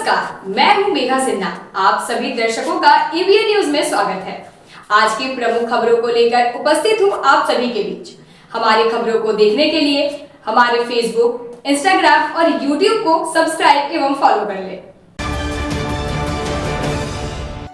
नमस्कार, मैं हूं मेघा सिन्हा। आप सभी दर्शकों का एबीएन न्यूज में स्वागत है। आज की प्रमुख खबरों को लेकर उपस्थित हूं आप सभी के बीच। हमारी खबरों को देखने के लिए हमारे फेसबुक, इंस्टाग्राम और यूट्यूब को सब्सक्राइब एवं फॉलो कर लें।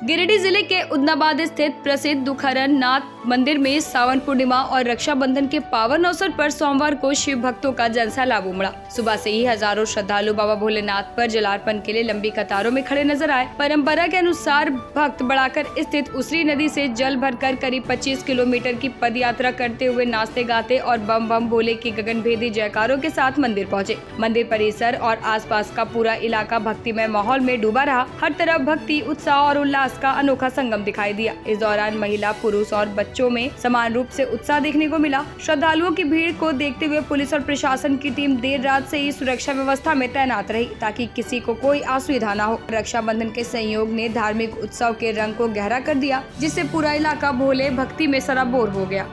गिरिडीह जिले के उदनाबाद स्थित प्रसिद्ध दुखहरण नाथ मंदिर में सावन पूर्णिमा और रक्षाबंधन के पावन अवसर पर सोमवार को शिव भक्तों का जनसैलाब उमड़ा। सुबह से ही हजारों श्रद्धालु बाबा भोलेनाथ पर जलार्पण के लिए लंबी कतारों में खड़े नजर आए। परंपरा के अनुसार भक्त बढ़ाकर स्थित उसरी नदी से जल भरकर करीब 25 किलोमीटर की पद यात्रा करते हुए नाचते गाते और बम बम बोले के गगनभेदी जयकारों के साथ मंदिर पहुँचे। मंदिर परिसर और आसपास का पूरा इलाका भक्तिमय माहौल में डूबा रहा। हर तरफ भक्ति, उत्साह और उल्लास का अनोखा संगम दिखाई दिया। इस दौरान महिला, पुरुष और बच्चों में समान रूप से उत्साह देखने को मिला। श्रद्धालुओं की भीड़ को देखते हुए पुलिस और प्रशासन की टीम देर रात से ही सुरक्षा व्यवस्था में तैनात रही ताकि किसी को कोई असुविधा न हो। रक्षाबंधन के संयोग ने धार्मिक उत्सव के रंग को गहरा कर दिया, जिससे पूरा इलाका भोले भक्ति में सराबोर हो गया।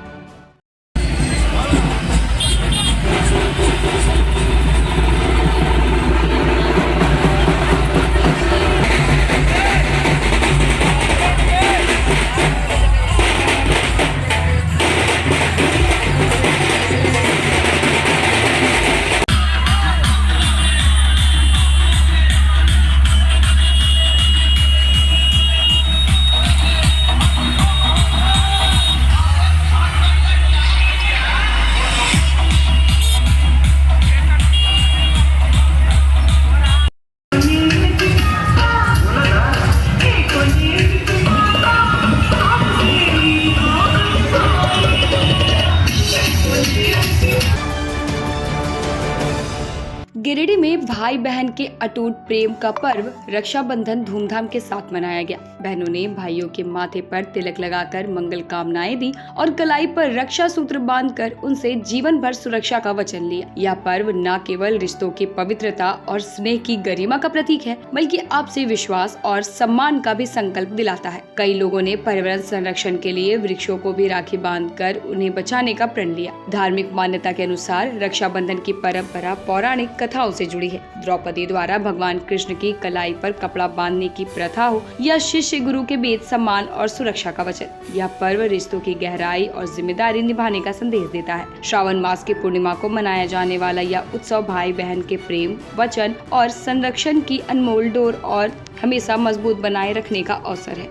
गिरिडीह में भाई बहन के अटूट प्रेम का पर्व रक्षाबंधन धूमधाम के साथ मनाया गया। बहनों ने भाइयों के माथे पर तिलक लगाकर मंगल कामनाएं दी और कलाई पर रक्षा सूत्र बांधकर उनसे जीवन भर सुरक्षा का वचन लिया। यह पर्व न केवल रिश्तों की पवित्रता और स्नेह की गरिमा का प्रतीक है, बल्कि आपसी विश्वास और सम्मान का भी संकल्प दिलाता है। कई लोगों ने पर्यावरण संरक्षण के लिए वृक्षों को भी राखी बांधकर उन्हें बचाने का प्रण लिया। धार्मिक मान्यता के अनुसार रक्षाबंधन की परंपरा पौराणिक कथाओं से जुड़ी है। द्रौपदी द्वारा भगवान कृष्ण की कलाई पर कपड़ा बांधने की प्रथा हो या शिष्य गुरु के बीच सम्मान और सुरक्षा का वचन, यह पर्व रिश्तों की गहराई और जिम्मेदारी निभाने का संदेश देता है। श्रावण मास की पूर्णिमा को मनाया जाने वाला यह उत्सव भाई बहन के प्रेम, वचन और संरक्षण की अनमोल डोर और हमेशा मजबूत बनाए रखने का अवसर है।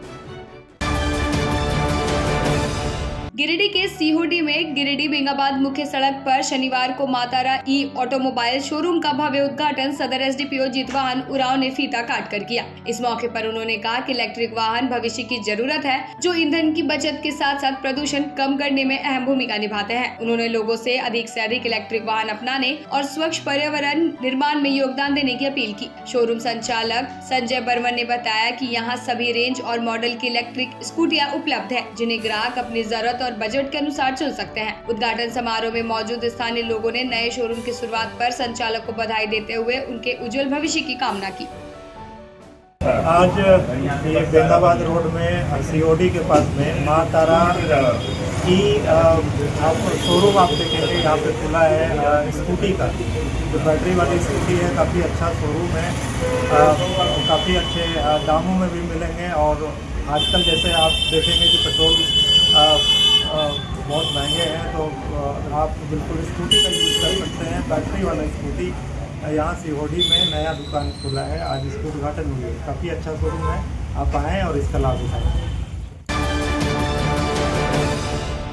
गिरिडीह के सीहोडी में गिरिडीह बेंगाबाद मुख्य सड़क पर शनिवार को मातारा ई ऑटोमोबाइल शोरूम का भव्य उद्घाटन सदर एसडीपीओ जितवाहन उरांव ने फीता काट कर किया। इस मौके पर उन्होंने कहा कि इलेक्ट्रिक वाहन भविष्य की जरूरत है, जो ईंधन की बचत के साथ साथ प्रदूषण कम करने में अहम भूमिका निभाते हैं। उन्होंने लोगों से अधिक इलेक्ट्रिक वाहन अपनाने और स्वच्छ पर्यावरण निर्माण में योगदान देने की अपील की। शोरूम संचालक संजय बर्मन ने बताया कि यहाँ सभी रेंज और मॉडल की इलेक्ट्रिक स्कूटियाँ उपलब्ध है, जिन्हें ग्राहक अपनी जरूरत और बजट के अनुसार चुन सकते हैं। उद्घाटन समारोह में मौजूद स्थानीय लोगों ने नए शोरूम की शुरुआत पर संचालक को बधाई देते हुए उनके उज्जवल भविष्य की कामना की। आज ये बेंगाबाद रोड में सीओडी के पास में माँ तारा की शोरूम आप देखेंगे, यहाँ पे खुला है स्कूटी का, जो बैटरी वाली स्कूटी है। काफ़ी अच्छा शोरूम है, काफ़ी अच्छे दामों में भी मिलेंगे। और आजकल जैसे आप देखेंगे कि पेट्रोल बहुत महंगे हैं, तो आप बिल्कुल स्कूटी का यूज़ कर सकते हैं। बैटरी वाला स्कूटी यहाँ सीहोडी में नया दुकान खुला है, आज इसका उद्घाटन हुआ है। काफ़ी अच्छा शोरूम है, आप आएँ और इसका लाभ उठाएँ।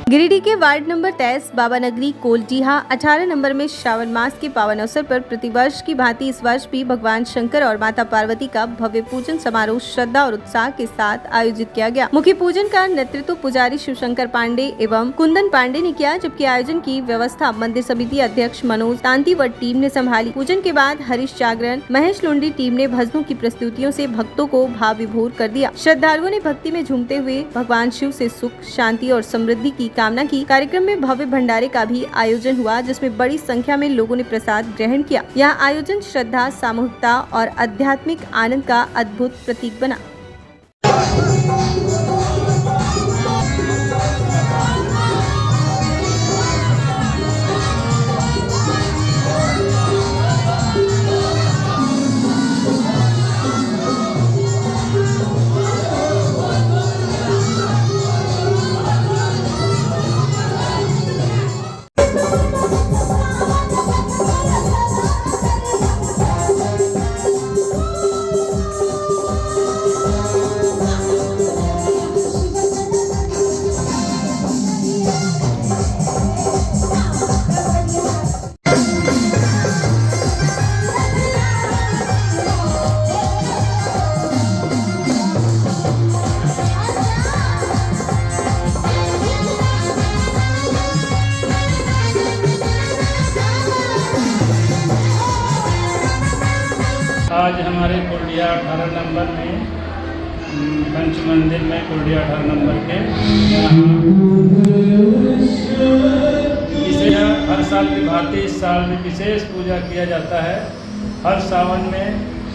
गिरिडीह के वार्ड नंबर 23 बाबा नगरी कोलडीहा 18 नंबर में श्रावण मास के पावन अवसर पर प्रतिवर्ष की भांति इस वर्ष भी भगवान शंकर और माता पार्वती का भव्य पूजन समारोह श्रद्धा और उत्साह के साथ आयोजित किया गया। मुख्य पूजन का नेतृत्व पुजारी शिवशंकर पांडे एवं कुंदन पांडे ने किया, जबकि आयोजन की व्यवस्था मंदिर समिति अध्यक्ष मनोज तांती व टीम ने संभाली। पूजन के बाद हरीश जागरण, महेश लुंडी टीम ने भजनों की प्रस्तुतियों से भक्तों को भाव विभोर कर दिया। श्रद्धालुओं ने भक्ति में झूमते हुए भगवान शिव से सुख, शांति और समृद्धि की कामना की। कार्यक्रम में भव्य भंडारे का भी आयोजन हुआ, जिसमें बड़ी संख्या में लोगों ने प्रसाद ग्रहण किया। यह आयोजन श्रद्धा, सामूहिकता और आध्यात्मिक आनंद का अद्भुत प्रतीक बना। आज हमारे कुर्डिया 18 नंबर में पंच मंदिर में कुर्डिया 18 नंबर के यहाँ इसे हर साल की भांति इस साल में विशेष पूजा किया जाता है। हर सावन में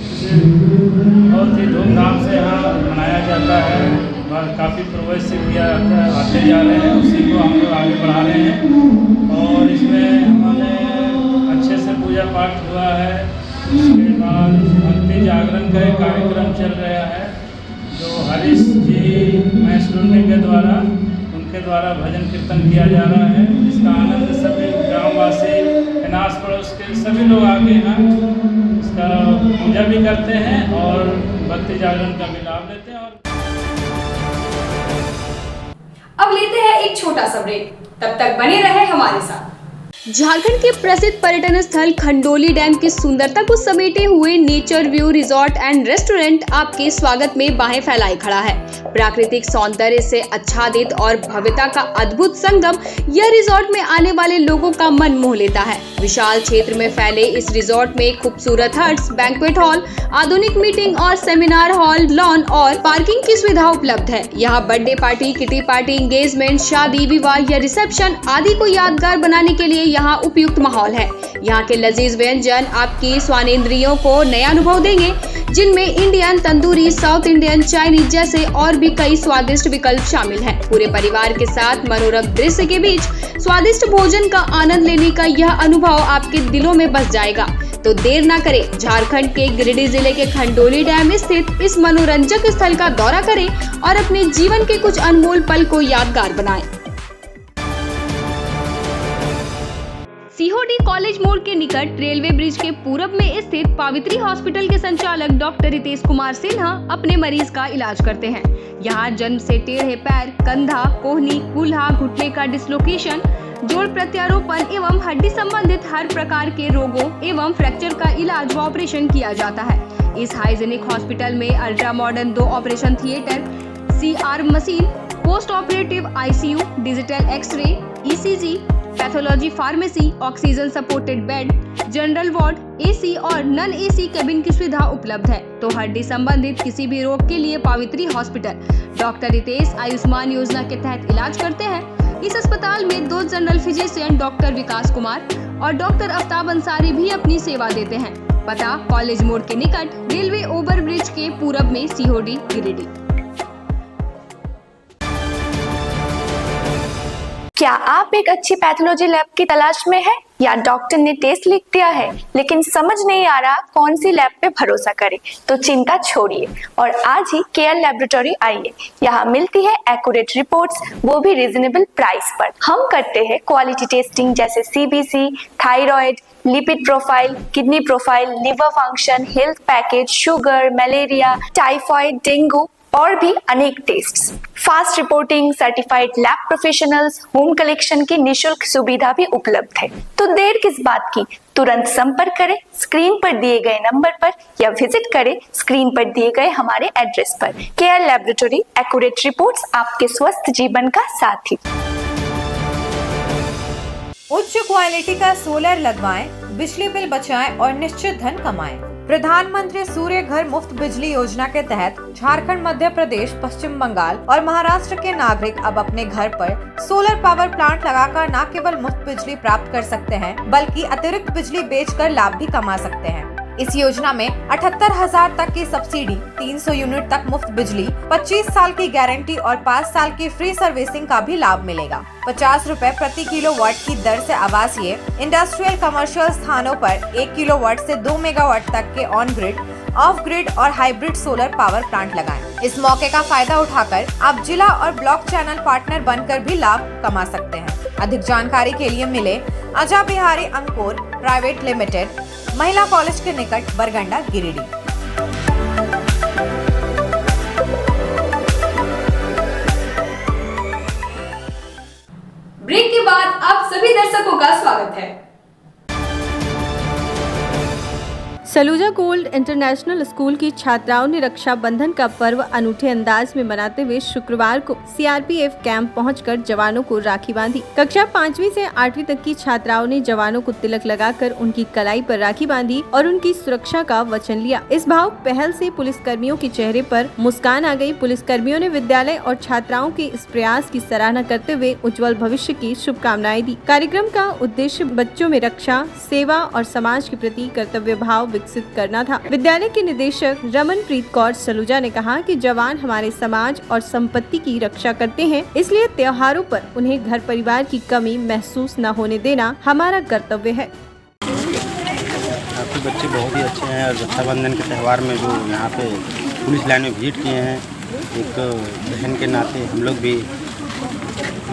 इसे बहुत ही धूमधाम से यहाँ मनाया जाता है और काफ़ी पूर्वज से किया जाता है, आते जा रहे हैं, उसी को हम लोग आगे बढ़ा रहे हैं। और इसमें हमारे अच्छे से पूजा पाठ हुआ है। उसके बाद भक्ति जागरण का एक कार्यक्रम चल रहा है जो हरीश जी मैसरूनी के द्वारा उनके द्वारा भजन कीर्तन किया जा रहा है। इसका आनंद सभी ग्रामवासी अनास पड़ोस के सभी लोग आके यहाँ इसका पूजा भी करते हैं और भक्ति जागरण का भी लाभ लेते हैं। अब लेते हैं एक छोटा सा ब्रेक, तब तक बने रहे हमारे साथ। झारखंड के प्रसिद्ध पर्यटन स्थल खंडोली डैम की सुंदरता को समेटे हुए nature view resort and restaurant आपके स्वागत में बाहें फैलाए खड़ा है। प्राकृतिक सौंदर्य से आच्छादित और भव्यता का अद्भुत संगम यह रिजॉर्ट में आने वाले लोगों का मन मोह लेता है। विशाल क्षेत्र में फैले इस रिजॉर्ट में खूबसूरत हट्स, बैंक्वेट हॉल, आधुनिक मीटिंग और सेमिनार हॉल, लॉन और पार्किंग की सुविधा उपलब्ध है। यहाँ birthday party, kitty party, engagement, शादी, विवाह या रिसेप्शन आदि को यादगार बनाने के लिए यहाँ उपयुक्त माहौल है। यहाँ के लजीज व्यंजन आपकी स्वानेंद्रियों को नया अनुभव देंगे, जिनमें Indian, tandoori, south Indian, Chinese जैसे और भी कई स्वादिष्ट विकल्प शामिल हैं। पूरे परिवार के साथ मनोरम दृश्य के बीच स्वादिष्ट भोजन का आनंद लेने का यह अनुभव आपके दिलों में बस जाएगा। तो देर ना करें, झारखंड के गिरिडीह जिले के खंडोली डैम स्थित इस मनोरंजक स्थल का दौरा करें और अपने जीवन के कुछ अनमोल पल को यादगार बनाएं। सीहोडी कॉलेज मोड़ के निकट रेलवे ब्रिज के पूरब में स्थित पावित्री हॉस्पिटल के संचालक डॉक्टर रितेश कुमार सिन्हा अपने मरीज का इलाज करते हैं। यहाँ जन्म से टेढ़े पैर, कंधा, कोहनी, कूल्हा, घुटने का डिसलोकेशन, जोड़ प्रत्यारोपण एवं हड्डी संबंधित हर प्रकार के रोगों एवं फ्रैक्चर का इलाज व ऑपरेशन किया जाता है। इस हाइजेनिक हॉस्पिटल में ultra modern 2 operation theatre, CR machine, post operative ICU, digital x ray, ECG, pathology pharmacy, oxygen supported bed, general ward, AC और नॉन AC केबिन की सुविधा उपलब्ध है। तो हड्डी संबंधित किसी भी रोग के लिए पावित्री हॉस्पिटल डॉक्टर रितेश आयुष्मान योजना के तहत इलाज करते हैं। इस अस्पताल में 2 जनरल फिजिशियन डॉक्टर विकास कुमार और डॉक्टर आफ्ताब अंसारी भी अपनी सेवा देते हैं। पता कॉलेज मोड़ के निकट रेलवे ओवर ब्रिज के पूरब में, सीहोडी, गिरिडीह। क्या आप एक अच्छी पैथोलॉजी लैब की तलाश में हैं या डॉक्टर ने टेस्ट लिख दिया है लेकिन समझ नहीं आ रहा कौन सी लैब पे भरोसा करें? तो चिंता छोड़िए और आज ही केयर लैबोरेटरी आइए। यहाँ मिलती है एक्यूरेट रिपोर्ट्स, वो भी रीजनेबल प्राइस पर। हम करते हैं क्वालिटी टेस्टिंग जैसे CBC, thyroid, lipid profile, kidney profile, liver function, health package, sugar, malaria, typhoid, dengue और भी अनेक tests. Fast reporting, certified lab professionals, home collection की निशुल्क सुविधा भी उपलब्ध है। तो देर किस बात की, तुरंत संपर्क करें स्क्रीन पर दिए गए नंबर पर या विजिट करें स्क्रीन पर दिए गए हमारे एड्रेस पर। केयर लैबोरेटरी, एक्यूरेट रिपोर्ट्स, आपके स्वस्थ जीवन का साथी। उच्च क्वालिटी का सोलर लगवाएं, बिजली बिल बचाएं और निश्चित धन कमाएं। प्रधानमंत्री सूर्य घर मुफ्त बिजली योजना के तहत झारखंड, मध्य प्रदेश, पश्चिम बंगाल और महाराष्ट्र के नागरिक अब अपने घर पर सोलर पावर प्लांट लगाकर न केवल मुफ्त बिजली प्राप्त कर सकते हैं बल्कि अतिरिक्त बिजली बेचकर लाभ भी कमा सकते हैं। इस योजना में 78,000 तक की सब्सिडी, 300 यूनिट तक मुफ्त बिजली, 25 साल की गारंटी और 5 साल की फ्री सर्विसिंग का भी लाभ मिलेगा। 50 रुपए प्रति किलोवाट की दर से आवासीय, इंडस्ट्रियल, कमर्शियल स्थानों पर 1 किलोवाट से 2 मेगावाट तक के ऑन ग्रिड, ऑफ ग्रिड और हाइब्रिड सोलर पावर प्लांट लगाएं। इस मौके का फायदा उठाकर आप जिला और ब्लॉक चैनल पार्टनर बनकर भी लाभ कमा सकते हैं। अधिक जानकारी के लिए मिले अजा बिहारी अंकुर प्राइवेट लिमिटेड, महिला कॉलेज के निकट, बरगंडा, गिरिडीह। ब्रेक के बाद आप सभी दर्शकों का स्वागत है। सलूजा गोल्ड इंटरनेशनल स्कूल की छात्राओं ने रक्षाबंधन का पर्व अनूठे अंदाज में मनाते हुए शुक्रवार को सीआरपीएफ कैंप पहुंचकर जवानों को राखी बांधी। कक्षा 5वीं से 8वीं तक की छात्राओं ने जवानों को तिलक लगाकर उनकी कलाई पर राखी बांधी और उनकी सुरक्षा का वचन लिया। इस भावुक पहल से पुलिसकर्मियों के चेहरे पर मुस्कान आ गई। पुलिसकर्मियों ने विद्यालय और छात्राओं के इस प्रयास की सराहना करते हुए उज्जवल भविष्य की शुभकामनाएं दी। कार्यक्रम का उद्देश्य बच्चों में रक्षा, सेवा और समाज के प्रति कर्तव्य भाव विकसित करना था। विद्यालय के निदेशक रमनप्रीत कौर सलूजा ने कहा कि जवान हमारे समाज और संपत्ति की रक्षा करते हैं, इसलिए त्योहारों पर उन्हें घर परिवार की कमी महसूस न होने देना हमारा कर्तव्य है। आपके बच्चे बहुत ही अच्छे हैं और रक्षाबंधन के त्यौहार में जो यहाँ पे पुलिस लाइन में विजिट किए हैं, एक बहन के नाते हम लोग भी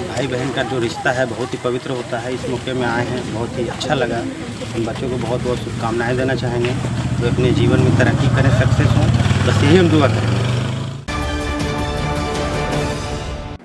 भाई बहन का जो रिश्ता है बहुत ही पवित्र होता है। इस मौके में आए हैं, बहुत ही अच्छा लगा। हम बच्चों को बहुत बहुत शुभकामनाएं देना चाहेंगे, वो अपने जीवन में तरक्की करें, सक्सेस हों, बस यही हम दुआ करें।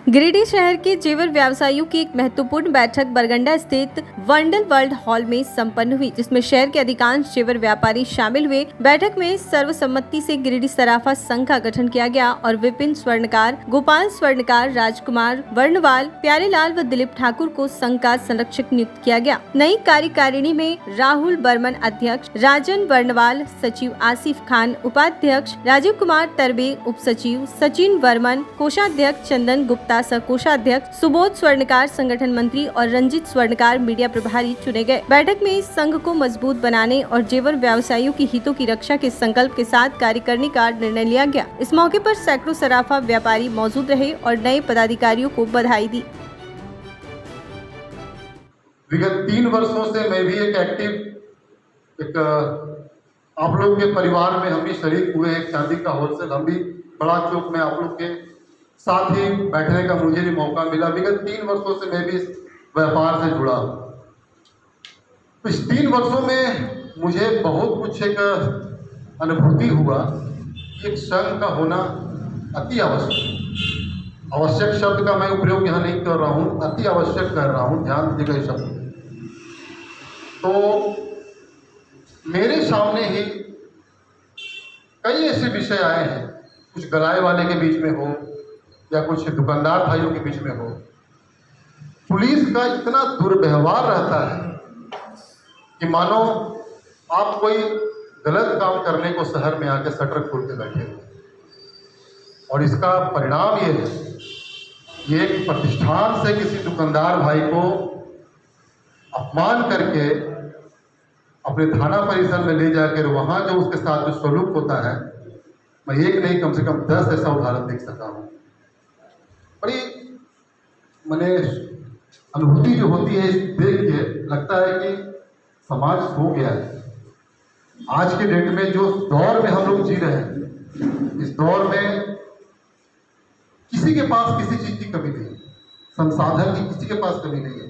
गिरिडीह शहर के जेवर व्यवसायियों की एक महत्वपूर्ण बैठक बरगंडा स्थित वंडल वर्ल्ड हॉल में संपन्न हुई, जिसमें शहर के अधिकांश जेवर व्यापारी शामिल हुए। बैठक में सर्वसम्मति से गिरिडीह सराफा संघ का गठन किया गया और विपिन स्वर्णकार, गोपाल स्वर्णकार, राजकुमार वर्णवाल, प्यारेलाल व दिलीप ठाकुर को संघ का संरक्षक नियुक्त किया गया। नई कार्यकारिणी में राहुल बर्मन अध्यक्ष, राजन वर्णवाल सचिव, आसिफ खान उपाध्यक्ष, राजीव कुमार तरबे उप सचिव, सचिन वर्मन कोषाध्यक्ष, चंदन गुप्ता कोषाध्यक्ष, सुबोध स्वर्णकार संगठन मंत्री और रंजित स्वर्णकार मीडिया प्रभारी चुने गए। बैठक में इस संघ को मजबूत बनाने और जेवर व्यवसायियों की हितों की रक्षा के संकल्प के साथ कार्य करने का निर्णय लिया गया। इस मौके पर सैकड़ों सराफा व्यापारी मौजूद रहे और नए पदाधिकारियों को बधाई दी। विगत 3 वर्षों से मैं भी एक आप लोग के परिवार में हम भी शरीक हुए। एक शादी का होलसेल हम भी बड़ा चौक में आप लोग के साथ ही बैठने का मुझे भी मौका मिला। विगत 3 वर्षों से मैं भी इस व्यापार से जुड़ा। इस 3 वर्षों में मुझे बहुत कुछ एक अनुभूति हुआ कि एक संघ का होना अति आवश्यक शब्द का मैं उपयोग यहाँ नहीं कर रहा हूँ, अति आवश्यक कर रहा हूँ, ध्यान दीजिएगा इस शब्द। तो मेरे सामने ही कई ऐसे विषय आए हैं, कुछ गलाए वाले के बीच में हो या कुछ दुकानदार भाइयों के बीच में हो। पुलिस का इतना दुर्व्यवहार रहता है कि मानो आप कोई गलत काम करने को शहर में आके शटर खोल के बैठे हो, और इसका परिणाम ये है, ये एक प्रतिष्ठान से किसी दुकानदार भाई को अपमान करके अपने थाना परिसर में ले जाकर वहाँ जो उसके साथ जो सलूक होता है, मैं एक नहीं कम से कम 10 ऐसा उदाहरण देख सका हूँ। बड़ी मैंने अनुभूति जो होती है देख के लगता है कि समाज सो गया है। आज के डेट में जो दौर में हम लोग जी रहे हैं, इस दौर में किसी के पास किसी चीज की कमी नहीं, संसाधन की किसी के पास कमी नहीं है।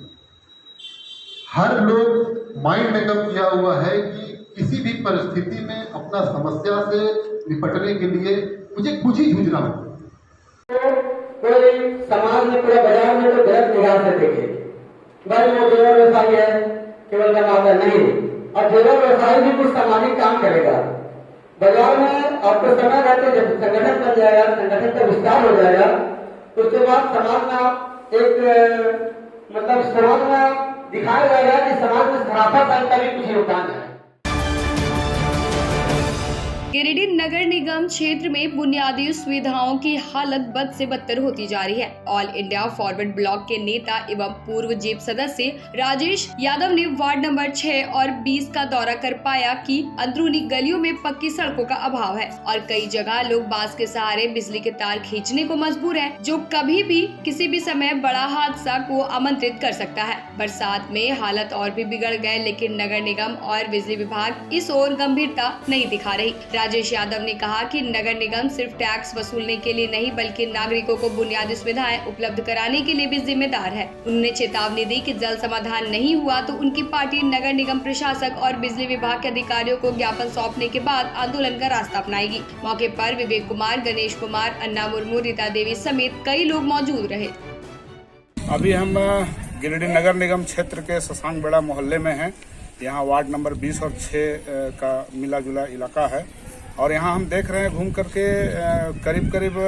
हर लोग माइंड मेकअप किया हुआ है कि किसी भी परिस्थिति में अपना समस्या से निपटने के लिए मुझे कुछ ही जूझना हो। कोई समाज में, पूरा बाजार में तो गलत निगाह से देखे, बस वो जेवर व्यवसायी है केवल कमाता नहीं, और जेवर व्यवसायी भी कुछ सामाजिक काम करेगा बाजार में। आपको समय रहते जब संगठन बन जाएगा, संगठन का विस्तार हो जाएगा, तो उसके बाद समाज में आप एक समाज में दिखाया जाएगा कि समाज में सराफा का भी कुछ योगदान है। गिरिडीह नगर निगम क्षेत्र में बुनियादी सुविधाओं की हालत बद से बदतर होती जा रही है। ऑल इंडिया फॉरवर्ड ब्लॉक के नेता एवं पूर्व जेब सदस्य राजेश यादव ने वार्ड नंबर 6 और 20 का दौरा कर पाया कि अंदरूनी गलियों में पक्की सड़कों का अभाव है और कई जगह लोग बांस के सहारे बिजली के तार खींचने को मजबूर है, जो कभी भी किसी भी समय बड़ा हादसा को आमंत्रित कर सकता है। बरसात में हालत और भी बिगड़ गए, लेकिन नगर निगम और बिजली विभाग इस ओर गंभीरता नहीं दिखा रही। राजेश यादव ने कहा कि नगर निगम सिर्फ टैक्स वसूलने के लिए नहीं बल्कि नागरिकों को बुनियादी सुविधाएं उपलब्ध कराने के लिए भी जिम्मेदार है। उन्होंने चेतावनी दी कि जल्द समाधान नहीं हुआ तो उनकी पार्टी नगर निगम प्रशासक और बिजली विभाग के अधिकारियों को ज्ञापन सौंपने के बाद आंदोलन का रास्ता अपनाएगी। मौके पर विवेक कुमार, गणेश कुमार, अन्ना मुर्मू, रीता देवी समेत कई लोग मौजूद रहे। अभी हम गिरिडीह नगर निगम क्षेत्र के शशांक बेड़ा मोहल्ले में हैं, यहाँ वार्ड नंबर 20 और 6 का मिला जुला इलाका है और यहाँ हम देख रहे हैं घूम करके करीब करीब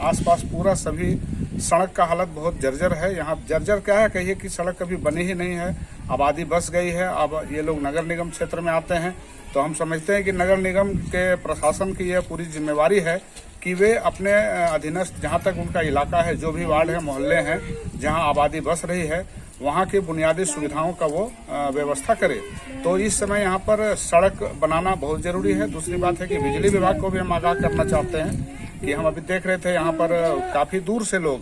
आसपास पूरा सभी सड़क का हालत बहुत जर्जर है। यहाँ जर्जर क्या है, कहिए कि सड़क कभी बनी ही नहीं है, आबादी बस गई है। अब ये लोग नगर निगम क्षेत्र में आते हैं तो हम समझते हैं कि नगर निगम के प्रशासन की यह पूरी जिम्मेवारी है कि वे अपने अधीनस्थ जहाँ तक उनका इलाका है, जो भी वार्ड है, मोहल्ले हैं, जहाँ आबादी बस रही है, वहाँ की बुनियादी सुविधाओं का वो व्यवस्था करे। तो इस समय यहाँ पर सड़क बनाना बहुत जरूरी है। दूसरी बात है कि बिजली विभाग को भी हम आगाह करना चाहते हैं कि हम अभी देख रहे थे यहाँ पर काफी दूर से लोग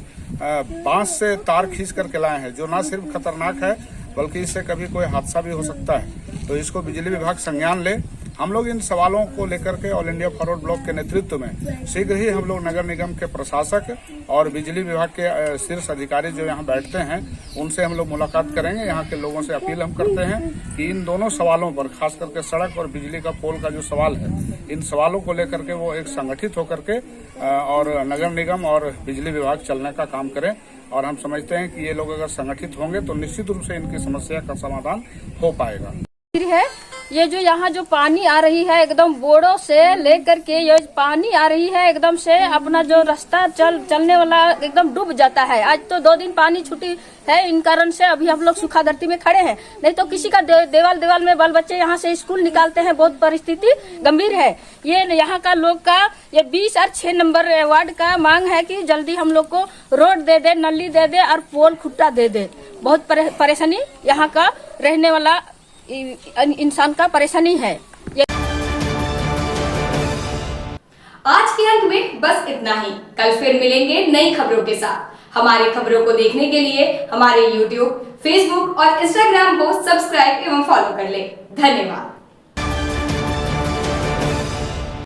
बांस से तार खींच करके लाए हैं, जो न सिर्फ खतरनाक है बल्कि इससे कभी कोई हादसा भी हो सकता है। तो इसको बिजली विभाग संज्ञान ले। हम लोग इन सवालों को लेकर के ऑल इंडिया फॉरवर्ड ब्लॉक के नेतृत्व में शीघ्र ही हम लोग नगर निगम के प्रशासक और बिजली विभाग के शीर्ष अधिकारी जो यहाँ बैठते हैं उनसे हम लोग मुलाकात करेंगे। यहाँ के लोगों से अपील हम करते हैं कि इन दोनों सवालों पर, खास करके सड़क और बिजली का पोल का जो सवाल है, इन सवालों को लेकर के वो एक संगठित होकर के और नगर निगम और बिजली विभाग चलने का काम करें। और हम समझते हैं कि ये लोग अगर संगठित होंगे तो निश्चित रूप से इनकी समस्या का समाधान हो पाएगा। है ये जो यहाँ जो पानी आ रही है एकदम बोड़ो से लेकर के ये पानी आ रही है एकदम से अपना जो रास्ता चलने वाला एकदम डूब जाता है। आज तो 2 दिन पानी छुट्टी है, इन कारण से अभी हम लोग सूखा धरती में खड़े हैं। नहीं तो किसी का देवाल में बाल बच्चे यहाँ से स्कूल निकालते हैं। बहुत परिस्थिति गंभीर है। ये यहाँ का लोग का ये 20 और 6 नंबर वार्ड का मांग है कि जल्दी हम लोग को रोड दे दे, नली दे दे और पोल खुट्टा दे दे। बहुत परेशानी यहाँ का रहने वाला इंसान का परेशानी है। आज के अंत में बस इतना ही। कल फिर मिलेंगे नई खबरों के साथ। हमारी खबरों को देखने के लिए हमारे YouTube, Facebook और Instagram को सब्सक्राइब एवं फॉलो कर लें। धन्यवाद।